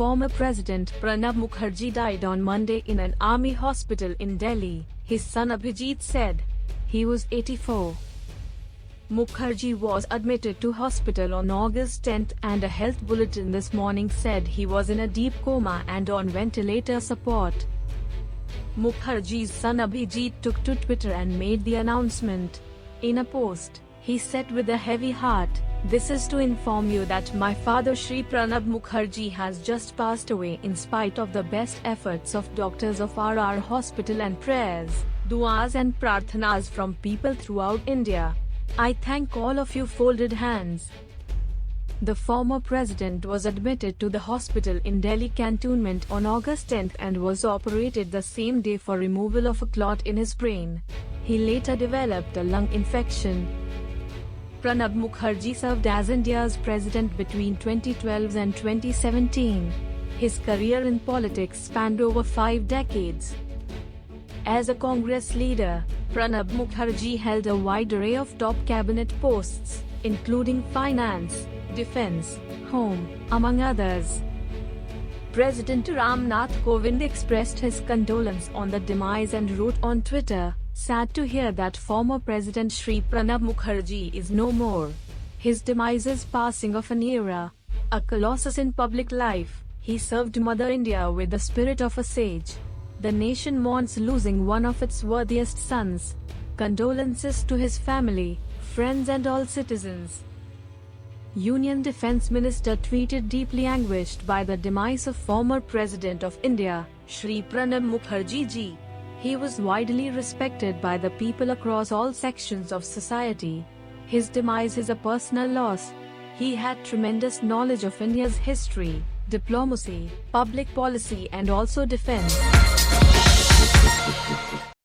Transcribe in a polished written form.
Former President Pranab Mukherjee died on Monday in an army hospital in Delhi, his son Abhijit said. He was 84. Mukherjee was admitted to hospital on August 10 and a health bulletin this morning said he was in a deep coma and on ventilator support. Mukherjee's son Abhijit took to Twitter and made the announcement. In a post, he said with a heavy heart, "This is to inform you that my father Shri Pranab Mukherjee has just passed away in spite of the best efforts of doctors of our hospital and prayers, duas and prarthanas from people throughout India. I thank all of you." Folded hands. The former president was admitted to the hospital in Delhi cantonment on August 10 and was operated the same day for removal of a clot in his brain. He later developed a lung infection. Pranab Mukherjee served as India's president between 2012 and 2017. His career in politics spanned over 5 decades. As a Congress leader, Pranab Mukherjee held a wide array of top cabinet posts, including finance, defense, home, among others. President Ram Nath Kovind expressed his condolence on the demise and wrote on Twitter, "Sad to hear that former President Shri Pranab Mukherjee is no more. His demise is passing of an era. A colossus in public life, he served Mother India with the spirit of a sage. The nation mourns losing one of its worthiest sons. Condolences to his family, friends and all citizens." Union Defence Minister tweeted, "Deeply anguished by the demise of former President of India, Shri Pranab Mukherjee ji. He was widely respected by the people across all sections of society. His demise is a personal loss. He had tremendous knowledge of India's history, diplomacy, public policy and also defence."